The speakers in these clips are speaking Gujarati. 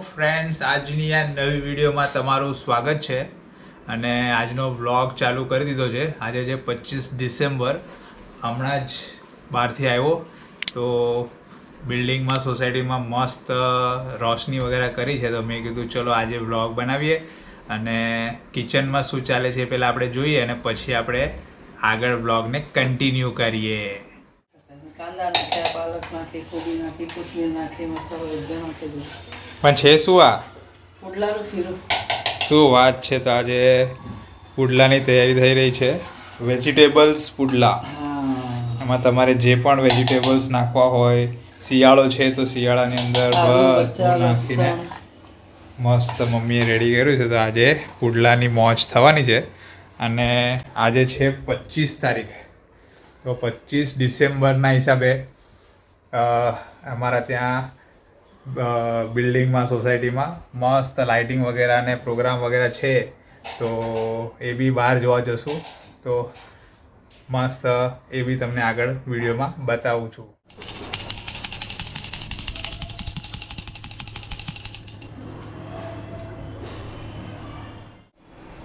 ફ્રેન્ડ્સ, આજની આ નવી વિડીયોમાં તમારું સ્વાગત છે અને આજનો વ્લોગ ચાલુ કરી દીધો છે. આજે છે 25 ડિસેમ્બર. હમણાં જ બહારથી આવ્યો તો બિલ્ડિંગમાં સોસાયટીમાં મસ્ત રોશની વગેરે કરી છે, તો મેં કીધું ચલો આજે વ્લોગ બનાવીએ અને કિચનમાં શું ચાલે છે પહેલાં આપણે જોઈએ અને પછી આપણે આગળ વ્લોગને કન્ટિન્યુ કરીએ. કાંદા નાખ્યા, પાલક નાખી, કોબી નાખી, કોથમીર નાખી, મસાલો બધો નાખી દીધો. પણ છે શું આ? પુડલાનું ખીરું. શું વાત છે! તો આજે પુડલાની તૈયારી થઈ રહી છે. વેજીટેબલ્સ પુડલા. એમાં તમારે જે પણ વેજીટેબલ્સ નાખવા હોય, શિયાળો છે તો શિયાળાની અંદર બધું નાખીને મસ્ત મમ્મીએ રેડી કર્યું છે. તો આજે પુડલાની મોજ થવાની છે અને આજે છે 25 તારીખ. તો 25 ડિસેમ્બરના હિસાબે અમારા ત્યાં બિલ્ડિંગમાં સોસાયટીમાં મસ્ત લાઇટિંગ વગેરે અને પ્રોગ્રામ વગેરે છે, તો એ બી બહાર જોવા જશું. તો મસ્ત એ બી તમને આગળ વિડીયોમાં બતાવું છું.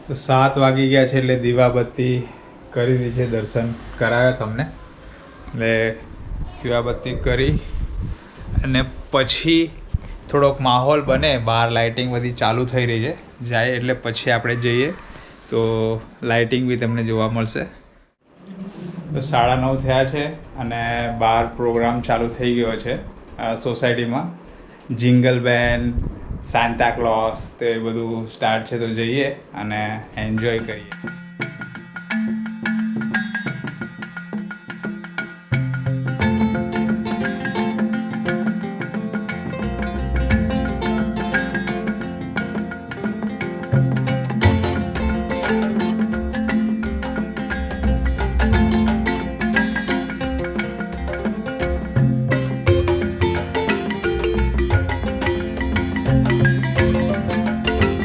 તો 7 વાગી ગયા છે એટલે દીવાબત્તી કરી દીધી છે. દર્શન કરાવ્યા તમને એટલે દીવાબત્તી કરી અને પછી થોડોક માહોલ બને, બહાર લાઇટિંગ બધી ચાલુ થઈ રહી છે, જાય એટલે પછી આપણે જઈએ તો લાઇટિંગ બી તમને જોવા મળશે. તો 9:30 થયા છે અને બહાર પ્રોગ્રામ ચાલુ થઈ ગયો છે સોસાયટીમાં. જિંગલ બેન, સાન્તા ક્લોઝ તો એ બધું સ્ટાર્ટ છે, તો જઈએ અને એન્જોય કરીએ.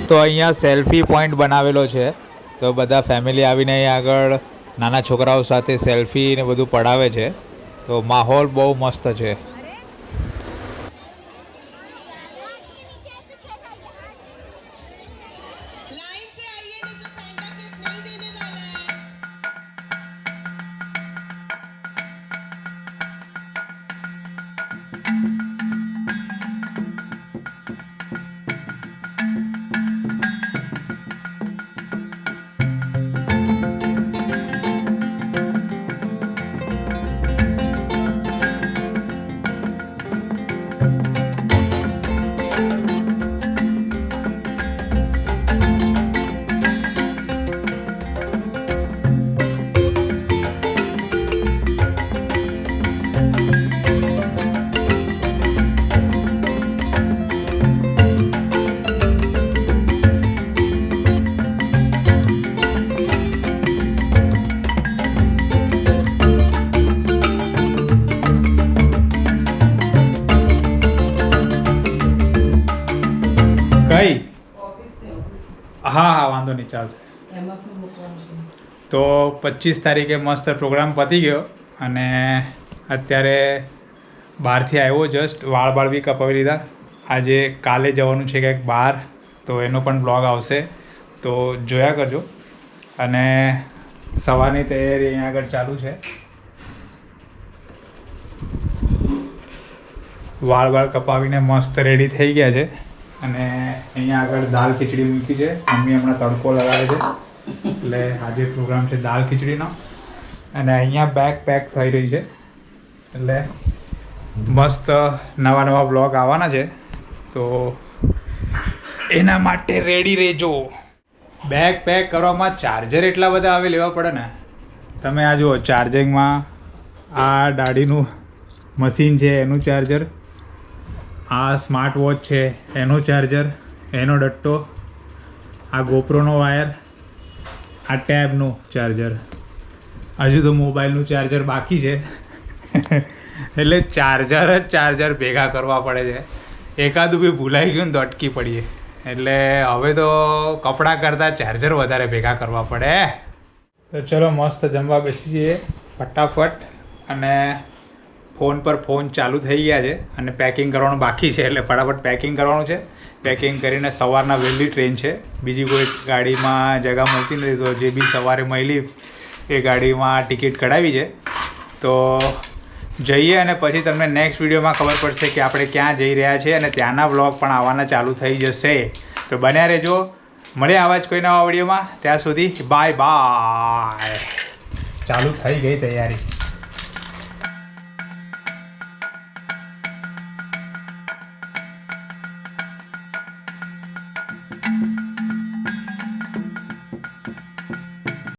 તો અહીંયા સેલ્ફી પોઈન્ટ બનાવેલો છે, તો બધા ફેમિલી આવીને અહીં આગળ નાના છોકરાઓ સાથે સેલ્ફી ને બધું પડાવે છે. તો માહોલ બહુ મસ્ત છે. કઈ? હા, વાંધો નહીં, ચાલશે. એમાં શું મૂકવાનું? તો 25 તારીખે મસ્ત પ્રોગ્રામ પતી ગયો અને અત્યારે બહારથી આવ્યો જસ્ટ. વાળ બી કપાવી લીધા. આજે કાલે જવાનું છે ક્યાંક બહાર, તો એનો પણ બ્લોગ આવશે, તો જોયા કરજો. અને સવારની તૈયારી અહીંયા આગળ ચાલુ છે. વાળ કપાવીને મસ્ત રેડી થઈ ગયા છે અને અહીંયા આગળ દાલ ખીચડી મૂકી છે. મમ્મી હમણાં તડકો લગાડે છે એટલે આજે પ્રોગ્રામ છે દાલ ખીચડીનો. અને અહીંયા બેગ પેક થઈ રહી છે એટલે મસ્ત નવા બ્લોગ આવવાના છે, તો એના માટે રેડી રહેજો. બેગ પેક કરવામાં ચાર્જર એટલા બધા આવે લેવા પડે ને. તમે આ જુઓ, ચાર્જિંગમાં આ દાઢીનું મશીન છે એનું ચાર્જર, આ સ્માર્ટ વોચ છે એનો ચાર્જર, એનો ડટ્ટો, આ ગોપ્રોનો વાયર, આ ટેબનું ચાર્જર, હજુ તો મોબાઈલનું ચાર્જર બાકી છે. એટલે ચાર્જર ભેગા કરવા પડે છે. એકાદું બી ભૂલાઈ ગયું ને તો અટકી પડીએ. એટલે હવે તો કપડાં કરતાં ચાર્જર વધારે ભેગા કરવા પડે. તો ચલો મસ્ત જમવા બેસી જઈએ ફટાફટ. અને ફોન પર ફોન ચાલુ થઈ ગયા છે અને પેકિંગ કરવાનું બાકી છે, એટલે ફટાફટ પેકિંગ કરવાનું છે. પેકિંગ કરીને સવારના વહેલી ટ્રેન છે, બીજી કોઈ ગાડીમાં જગ્યા મળતી નથી, તો જે બી સવારે મળી એ ગાડીમાં ટિકિટ કઢાવી છે. તો જઈએ અને પછી તમને નેક્સ્ટ વિડીયોમાં ખબર પડશે કે આપણે ક્યાં જઈ રહ્યા છીએ અને ત્યાંના વ્લોગ પણ આવવાના ચાલુ થઈ જશે. તો બન્યા રહેજો, મળે આવા જ કોઈ નવા વિડીયોમાં. ત્યાં સુધી બાય બાય. ચાલુ થઈ ગઈ તૈયારી.